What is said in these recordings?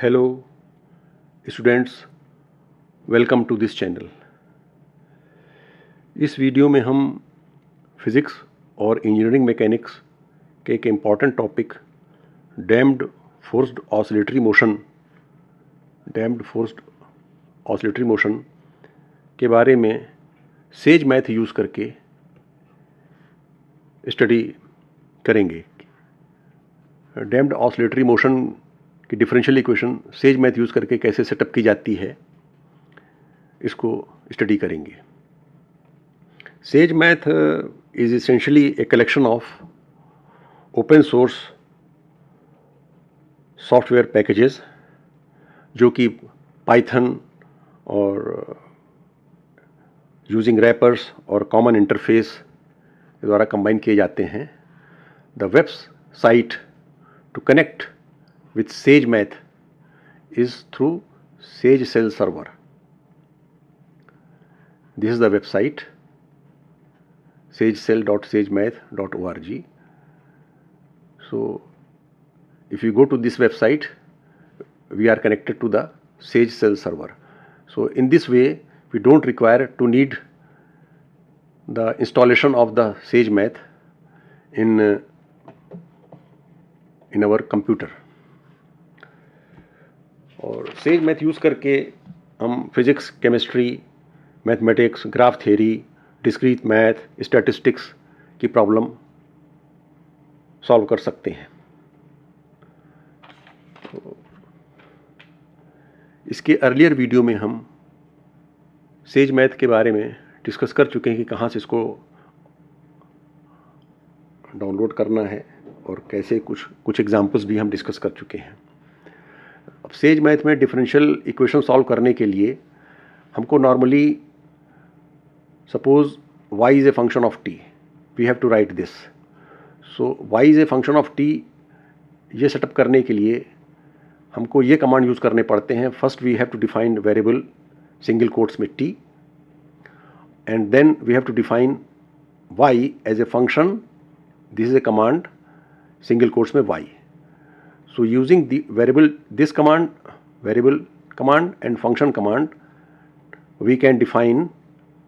Hello students, welcome to this channel. इस video में हम फिज़िक्स और इंजीनियरिंग मैकेनिक्स के एक important topic damped forced oscillatory motion के बारे में सेज मैथ यूज़ करके स्टडी करेंगे। डैम्प्ड ऑसिलेटरी मोशन की differential equation Sage Math use करके कैसे सेटअप की जाती है, इसको स्टडी करेंगे। Sage Math is essentially a collection of open source software packages जो कि पाइथन और यूजिंग रैपर्स और कॉमन इंटरफेस के द्वारा कंबाइन किए जाते हैं। The website to connect with Sage Math is through Sage Cell server. This is the website sagecell.sagemath.org. So if you go to this website, we are connected to the Sage Cell server. So in this way we don't require to need the installation of the Sage Math in our computer. और says Math use करके हम physics, chemistry, mathematics, graph theory, discrete math, statistics की problem solve कर सकते हैं। तो इसके earlier video में हम सेज मैथ के बारे में डिस्कस कर चुके हैं कि कहाँ से इसको डाउनलोड करना है और कैसे कुछ एग्जांपल्स भी हम डिस्कस कर चुके हैं। अब सेज मैथ में डिफरेंशियल इक्वेशन सॉल्व करने के लिए हमको normally suppose y is a function of t, we have to write this. So y is a function of t, ये सेटअप करने के लिए हमको ये कमांड यूज़ करने पड़ते हैं। First we have to define variable single quotes में t, and then we have to define y as a function, this is a command single quotes में y. So using the this variable command and function command, we can define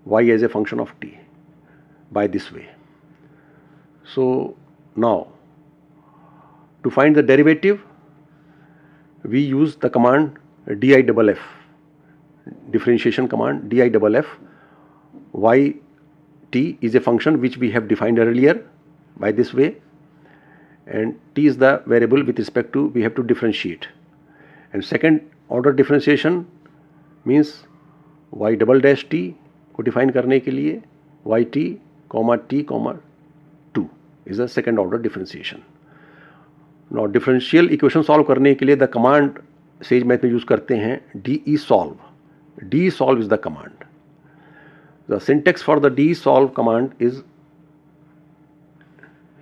y as a function of t by this way. So now to find the derivative, we use the command diff, differentiation command diff. Y t is a function which we have defined earlier by this way, and t is the variable with respect to we have to differentiate. And second order differentiation means y double dash t को define करने के लिए yt comma t comma 2 is the second order differentiation. Now differential equation solve करने के लिए the command says Math में use करते हैं desolve. Desolve is the command. The syntax for the desolve command is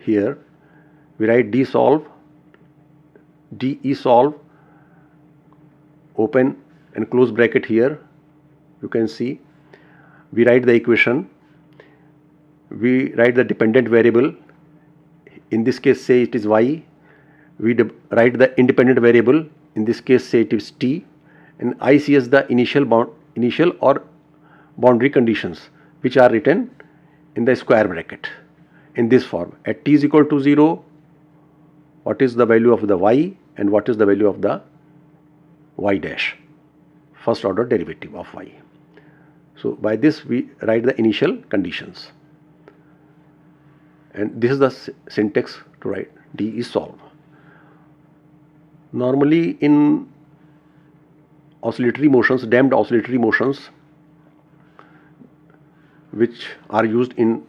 here. We write desolve, open and close bracket here. You can see we write the equation. We write the dependent variable. In this case, say it is y. We write the independent variable. In this case, say it is t. And ic is the initial or boundary conditions which are written in the square bracket in this form. At t is equal to 0. What is the value of the y and what is the value of the y dash, first order derivative of y. So by this we write the initial conditions, and this is the syntax to write desolve. Normally in oscillatory motions, damped oscillatory motions, which are used in,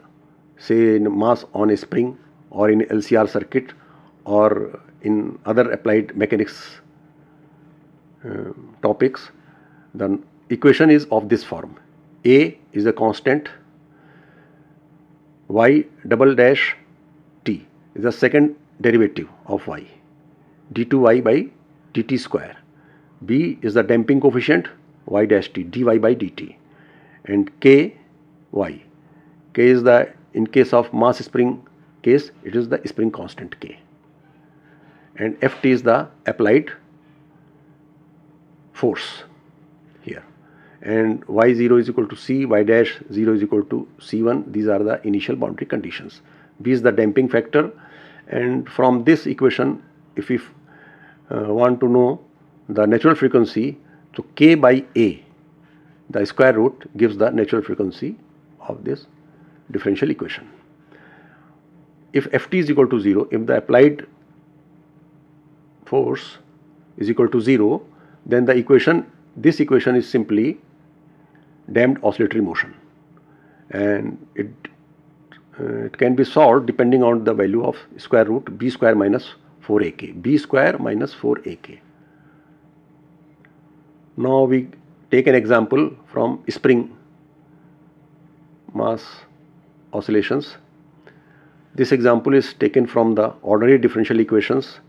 say, in mass on a spring or in LCR circuit or in other applied mechanics topics, the equation is of this form. A is a constant, y double dash t is the second derivative of y, d2y by dt square. B is the damping coefficient, y dash t, dy by dt, and k y. K is the, in case of mass spring case, it is the spring constant k. And ft is the applied force here, and y0 is equal to c, y dash 0 is equal to c1. These are the initial boundary conditions. B is the damping factor, and from this equation, if we want to know the natural frequency, so k by a, the square root, gives the natural frequency of this differential equation. If Ft is equal to 0, if the applied force is equal to 0, then the equation, this equation is simply damped oscillatory motion, and it can be solved depending on the value of square root b square minus 4ak, b square minus 4ak. Now we take an example from spring mass oscillations. This example is taken from the ordinary differential equations,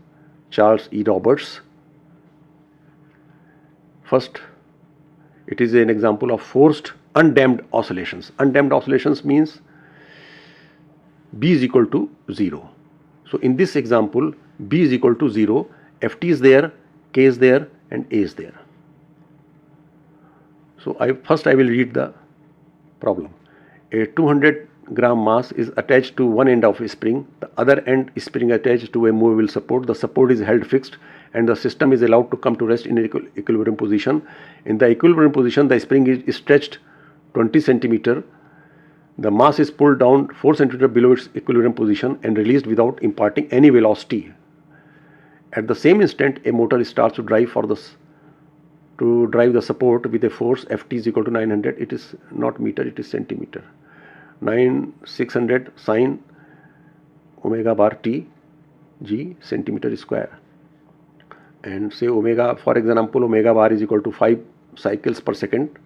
Charles E. Roberts. First, it is an example of forced undamped oscillations. Undamped oscillations means B is equal to 0. So in this example, B is equal to 0, Ft is there, K is there, and A is there. So first I will read the problem. A 200 gram mass is attached to one end of a spring, the other end is spring attached to a movable support. The support is held fixed and the system is allowed to come to rest in equilibrium position. In the equilibrium position, the spring is stretched 20 centimeter. The mass is pulled down 4 centimeter below its equilibrium position and released without imparting any velocity. At the same instant, a motor starts to drive the support with a force Ft is equal to 900. It is not meter, it is centimeter. 600 sine omega bar t g centimeter square, and say omega, for example, omega bar is equal to 5 cycles per second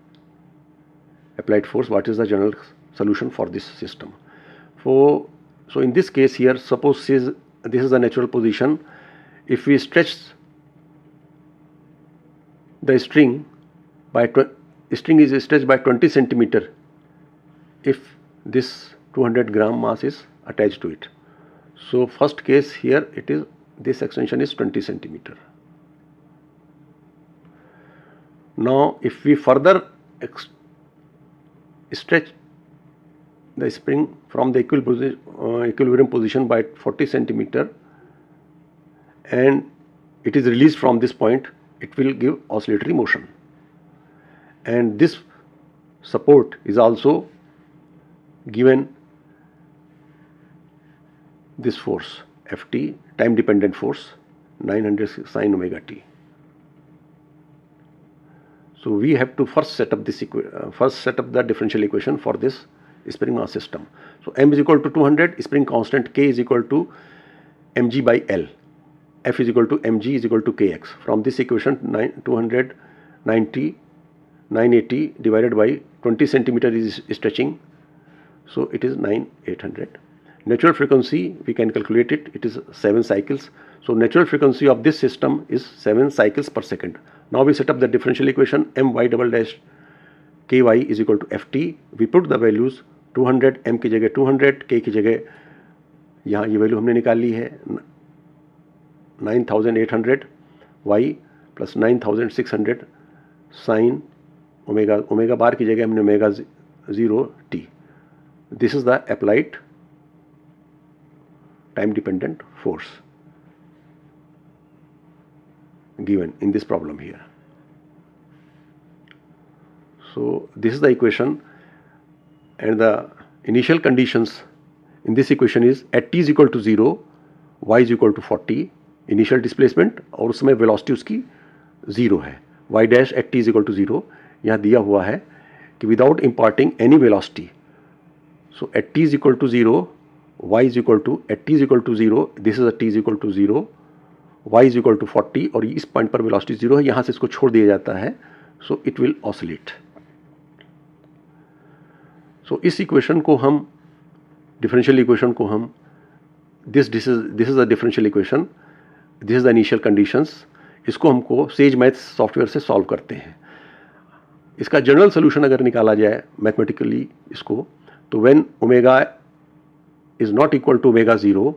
applied force. What is the general solution for this system? So in this case here, suppose this is the natural position. If we stretch the string is stretched by 20 centimeter if this 200 gram mass is attached to it. So first case here, it is, this extension is 20 centimeter. Now if we further stretch the spring from the equilibrium position by 40 centimeter and it is released from this point, it will give oscillatory motion, and this support is also given this force Ft, time dependent force 900 sine omega t. So we have to first set up the differential equation for this spring mass system. So m is equal to 200, spring constant K is equal to mg by L, F is equal to mg is equal to kx. From this equation, 980 divided by 20 centimeter is stretching, so it is 9800. Natural frequency, we can calculate it, it is 7 cycles. So natural frequency of this system is 7 cycles per second. Now we set up the differential equation, my double dash ky is equal to ft. We put the values 200, m की जगह 200, k की जगह यहाँ ये value हमने निकाल ली है 9800, y plus 9600 sine omega बार की जगह हमने omega 0 t. This is the applied time dependent force given in this problem here. So this is the equation, and the initial conditions in this equation is at t is equal to 0, y is equal to 40 initial displacement, और उसमें velocity उसकी 0 है. y dash at t is equal to 0 यहाँ दिया हुआ है कि without imparting any velocity. So at t is equal to 0, y is equal to, at t is equal to 0, this is a t is equal to 0, y is equal to 40 और इस point पर velocity 0 है, यहाँ से इसको छोड़ दिया जाता है, सो इट विल ऑसिलेट. सो इस इक्वेशन को हम, डिफरेंशियल इक्वेशन को हम, this is the differential equation, this is the initial conditions, इसको हमको सेज मैथ्स सॉफ्टवेयर से सॉल्व करते हैं. इसका जनरल सोल्यूशन अगर निकाला जाए मैथमेटिकली इसको, तो when omega is not equal to omega 0,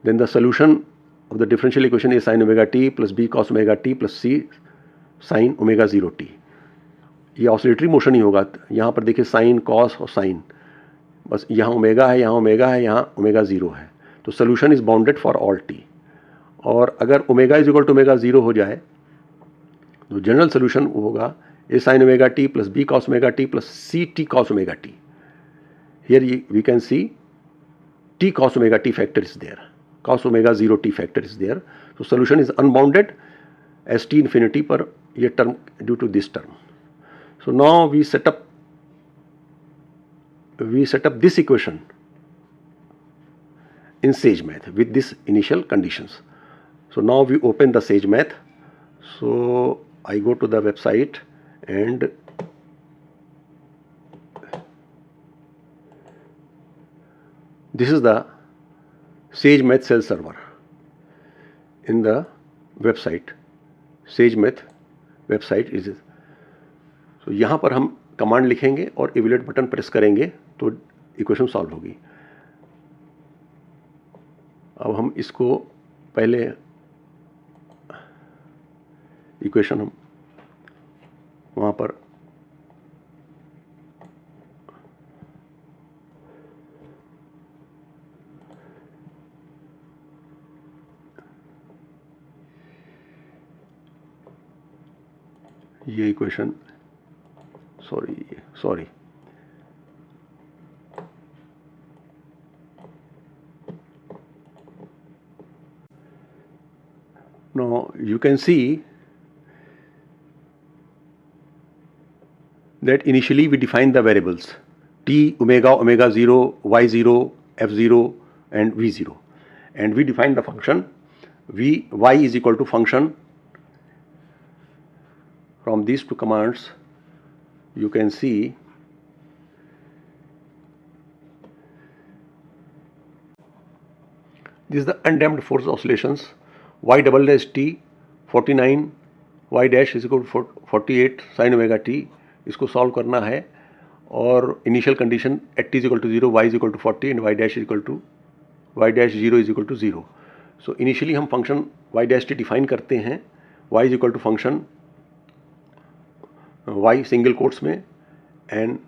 then the solution of the differential equation is sin omega t plus b cos omega t plus c sine omega 0 T. ये oscillatory motion ही होगा। यहाँ पर देखिए sign, cos और sign, बस यहाँ omega है, यहाँ ओमेगा है, यहाँ ओमेगा 0 है। तो solution is bounded for all t. और अगर omega is equal to omega 0 हो जाए तो जनरल सोल्यूशन होगा A sine omega t plus B cos omega t plus C t cos omega t. Here we can see t cos omega t factor is there, cos omega 0 t factor is there. So solution is unbounded as t infinity per ये term due to this term. So now we set up this equation in Sage Math with this initial conditions. So now we open the Sage Math. So I go to the website and this is the Sage Math Cell server in the website. Sage Math website is this. So यहाँ पर हम command लिखेंगे और evaluate button press करेंगे तो equation solve होगी। अब हम इसको पहले इक्वेशन हम वहाँ पर ये equation sorry now you can see that initially we define the variables t, omega, omega 0, y0, f0 and v0, and we define the function y is equal to function. From these two commands you can see this is the undamped force oscillations y double dash t 49 y dash is equal to 48 sin omega t. इसको solve करना है और initial condition at t is equal to 0, y is equal to 40 and y dash is equal to y dash 0 is equal to 0. So initially हम function y dash t define करते हैं, y is equal to function y single quotes में and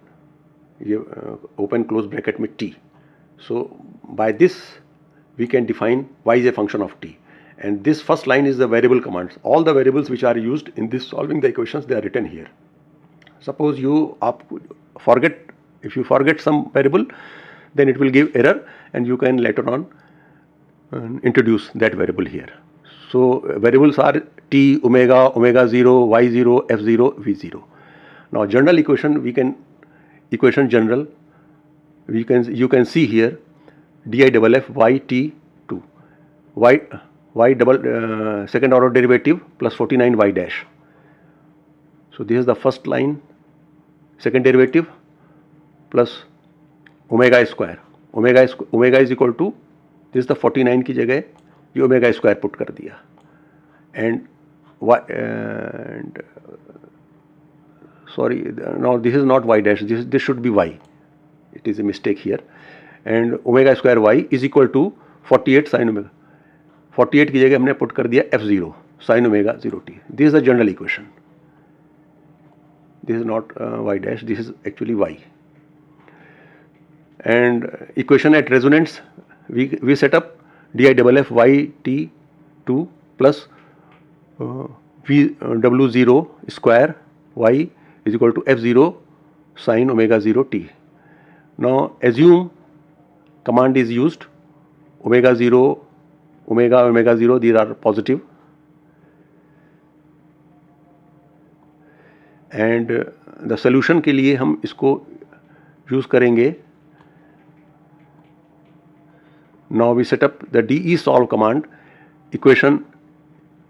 ये open close bracket में t. So by this we can define y is a function of t, and this first line is the variable commands. All the variables which are used in this solving the equations, they are written here. Suppose you forget, if you forget some variable, then it will give error and you can later on introduce that variable here. So variables are t, omega, omega 0, y0, f0, v0. Now general equation, general, you can see here di double f y t 2 y double second order derivative plus 49 y dash. So this is the first line, second derivative plus omega square. Omega is equal to, this is the 49 की जगह ये omega square put कर दिया, and y and sorry, now this is not y dash, this should be y, it is a mistake here, and omega square y is equal to 48 sin omega, 48 की जगह हमने put कर दिया f0 sin omega 0t. This is the general equation. This is not y dash, this is actually y. And equation at resonance, we set up di double f y t 2 plus v w0 square y is equal to f0 sin omega 0 t. Now assume command is used, omega 0, omega 0, these are positive, and the solution के लिए हम इसको use करेंगे. Now we set up the de solve command,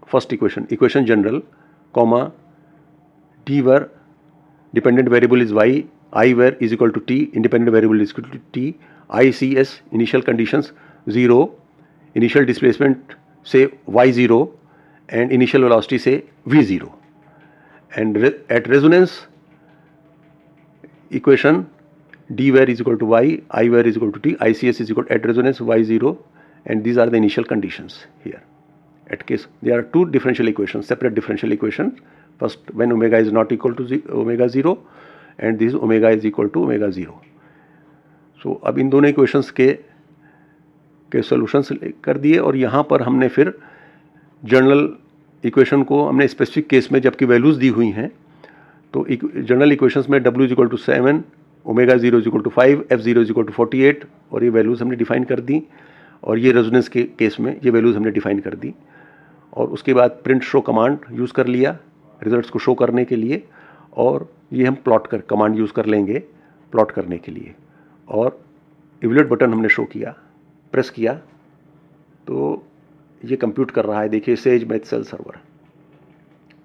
first equation general, comma d where dependent variable is y, I where is equal to t, independent variable is equal to t, ICS initial conditions 0, initial displacement say y0 and initial velocity say v0, and at resonance equation d where is equal to y, I where is equal to t, ICS is equal to at resonance y0, and these are the initial conditions here. at case there are two differential equations, separate differential equations. First, when omega is not equal to omega 0 and this omega is equal to omega 0. So अब इन दोनों equations के solutions कर दिए और यहाँ पर हमने फिर जनरल इक्वेशन को हमने स्पेसिफिक केस में जबकि वैल्यूज़ दी हुई हैं तो जनरल इक्वेशंस में w is equal to 7, omega 0 is equal to 5, f0 is equal to 48 और ये वैल्यूज़ हमने डिफाइन कर दी और ये रेजोनेंस के केस में ये वैल्यूज़ हमने डिफाइन कर दी और उसके बाद प्रिंट शो कमांड यूज़ कर लिया रिजल्ट्स को शो करने के लिए और ये हम प्लॉट कर कमांड यूज़ कर लेंगे प्लॉट करने के लिए और इवैल्यूएट बटन हमने शो किया, प्रेस किया तो ये कंप्यूट कर रहा है. देखिए Sage math cell server.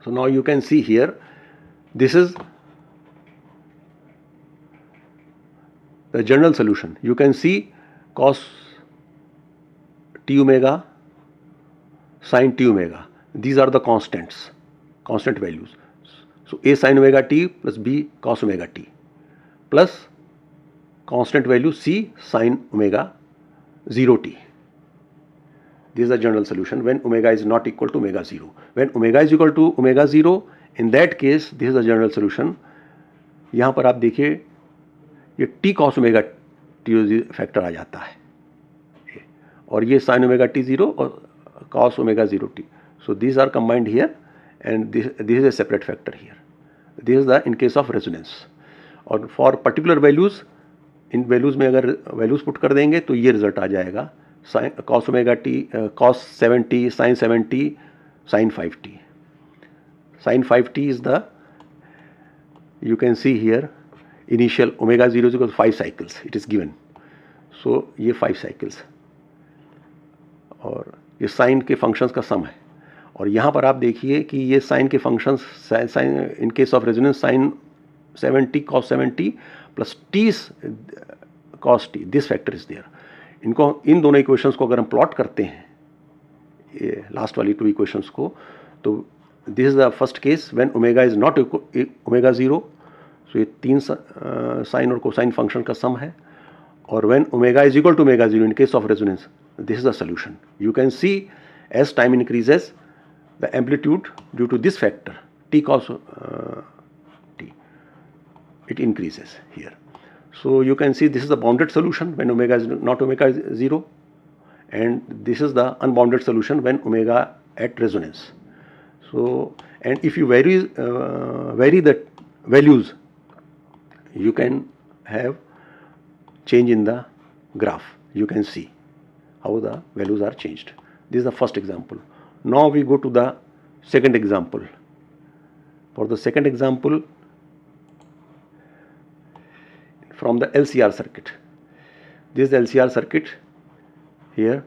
So now you can see here this is the general solution. You can see cos T omega, sin t omega. These are the constant values. So a sin omega t plus b cos omega t plus constant value c sin omega 0 t. This is the general solution when omega is not equal to omega 0. When omega is equal to omega 0, in that case this is the general solution. यहाँ पर आप देखिए ये t cos omega t factor आ जाता है और ये sin omega t 0 और cos omega 0 t. So these are combined here and this is a separate factor here. This is the in case of resonance. और for particular values in values में अगर values put कर देंगे तो ये result आ जाएगा cos omega t, cos 7t, sin 7t, sin 5t. Sin 5t is the, you can see here initial omega 0 is equal to 5 cycles it is given. So ये 5 cycles और ये sine के functions का sum है और यहाँ पर आप देखिए कि ये साइन के functions sine in case of resonance sine 7t cos 7t plus t cos t, this factor is there. इनको इन दोनों इक्वेशंस को अगर हम प्लॉट करते हैं ये लास्ट वाली टू इक्वेशंस को तो this is the first case when omega is not omega 0. सो ये तीन साइन और कोसाइन फंक्शन का सम है और when omega is equal to omega 0 in case of resonance this is the solution. You can see as time increases the amplitude due to this factor t cos t it increases here. So you can see this is the bounded solution when omega is not omega 0 and this is the unbounded solution when omega at resonance. So and if you vary the values you can have change in the graph. You can see how the values are changed. This is the first example. Now we go to the second example. For the second example, from the LCR circuit. This is the LCR circuit here.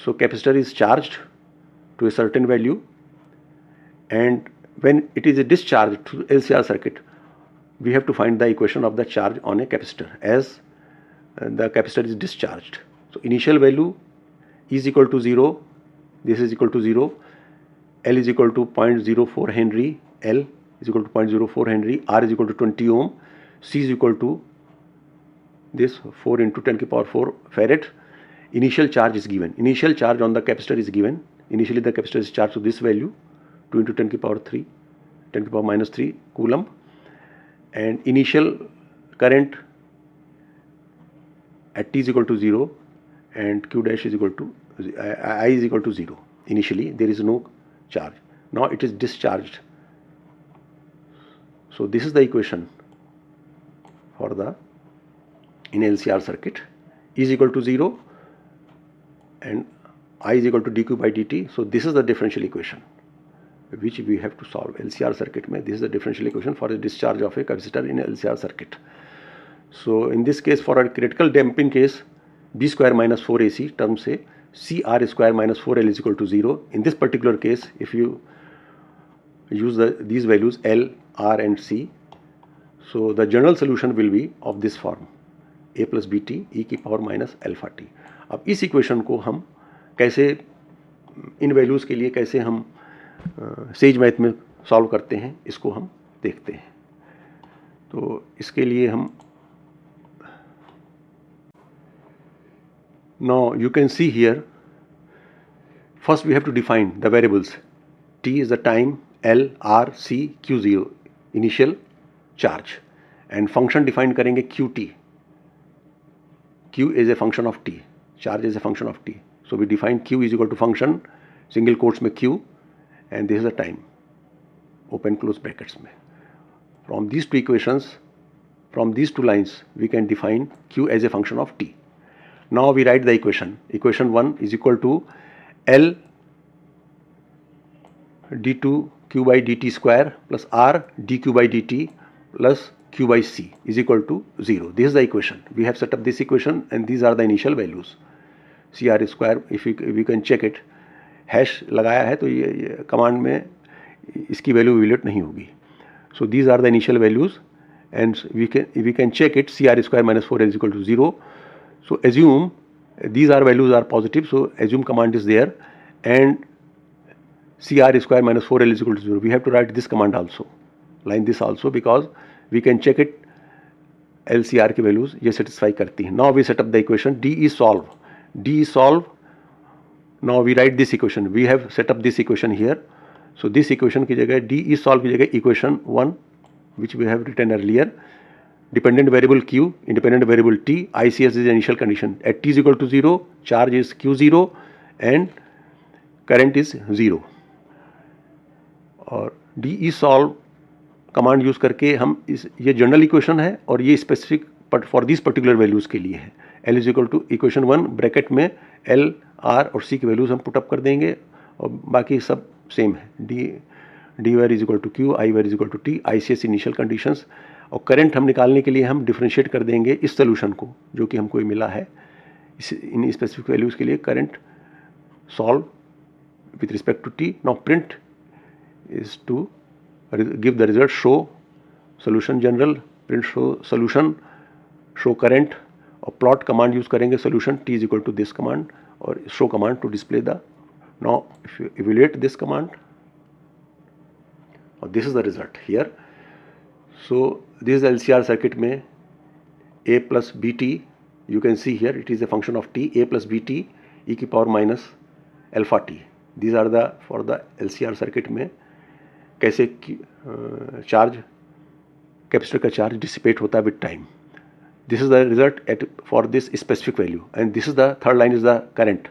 So capacitor is charged to a certain value and when it is discharged to LCR circuit, we have to find the equation of the charge on a capacitor as the capacitor is discharged. So initial value is equal to 0, this is equal to 0, L is equal to 0.04 Henry, L is equal to 0.04 Henry, R is equal to 20 ohm, C is equal to this 4 into 10 to the power 4 farad. Initial charge is given. Initial charge on the capacitor is given. Initially the capacitor is charged to this value 2 into 10 to the power 3, 10 to the power minus 3 coulomb and initial current at t is equal to 0 and q dash is equal to I is equal to 0. Initially there is no charge. Now it is discharged. So this is the equation for the in LCR circuit. E is equal to 0 and I is equal to dq by dt. So this is the differential equation which we have to solve. LCR circuit mein this is the differential equation for the discharge of a capacitor in LCR circuit. So in this case for a critical damping case b square minus 4ac term से CR square minus 4L is equal to 0. In this particular case, if you use these values L, R and C, so the general solution will be of this form a plus bt e की power minus alpha T. अब इस equation को हम कैसे इन values के लिए कैसे हम सेज मैथ में सॉल्व करते हैं इसको हम देखते हैं. तो इसके लिए हम now you can see here First we have to define the variables. T is the time, L, R, C, Q0 initial charge, and function define करेंगे QT. Q is a function of T, charge is a function of T. So we define Q is equal to function single quotes में Q, and this is the time, open close brackets में. From these two equations, from these two lines, we can define Q as a function of T. Now we write the equation. Equation 1 is equal to L d2 q by dt square plus R dq by dt plus q by c is equal to 0. This is the equation. We have set up this equation and these are the initial values. CR square, if we can check it, hash लगाया है तो ये command में इसकी value evaluate नहीं होगी. So these are the initial values and we can check it. CR square minus 4L is equal to 0. So assume these are values are positive, so assume command is there, and CR square minus 4L is equal to 0. We have to write this command also, line this also, because we can check it. LCR की values ये satisfy करती हैं. Now we set up the equation. D is solve. D is solve. Now we write this equation. We have set up this equation here. So this equation की जगह D is solve की जगह equation 1 which we have written earlier. Dependent variable Q, independent variable T, ICS is the initial condition. At T is equal to 0, charge is Q0 and current is 0. और D is solve command use करके हम ये general equation है और ये specific for this particular values के लिए है. L is equal to equation 1 bracket में L, R और C की वैल्यूज़ हम पुटअप कर देंगे और बाकी सब सेम है. D var is equal to Q, I var is equal to T, ICS initial conditions. और करंट हम निकालने के लिए हम डिफ्रेंशिएट कर देंगे इस सोल्यूशन को जो कि हमको मिला है. इन स्पेसिफिक वैल्यूज़ के लिए current solve with respect to T. Now print is to give the result, show solution general, print show solution, show current, और plot command use करेंगे solution t is equal to this command और show command to display the. Now if you evaluate this command, और this is the result here. So this is the LCR circuit में a plus bt, you can see here it is a function of t, a plus bt e की power minus alpha t. These are the for the LCR circuit में कैसे charge capacitor का charge dissipate होता है with time. This is the result at for this specific value and this is the third line is the current.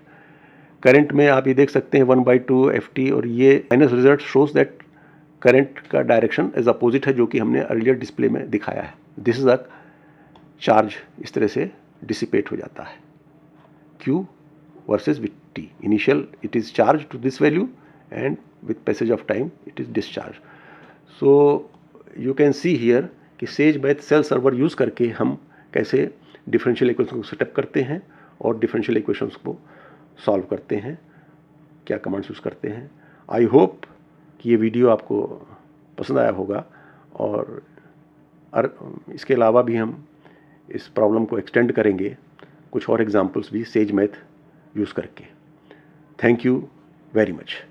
Current में आप ये देख सकते हैं 1/2 FT और ये minus result shows that current का डायरेक्शन इज अपोजिट है जो कि हमने अर्लियर डिस्प्ले में दिखाया है. दिस इज द चार्ज इस तरह से डिसिपेट हो जाता है. Q versus with T. Initial it is charge to this value and with passage of time it is discharged. So you can see here कि Sage math cell server use करके हम कैसे डिफरेंशियल इक्वेशन को setup करते हैं और differential equations को solve करते हैं, क्या कमांड्स यूज़ करते हैं. आई होप कि ये वीडियो आपको पसंद आया होगा और इसके अलावा भी हम इस प्रॉब्लम को एक्सटेंड करेंगे कुछ और एग्जांपल्स भी सेज मैथ यूज़ करके. Thank you very much.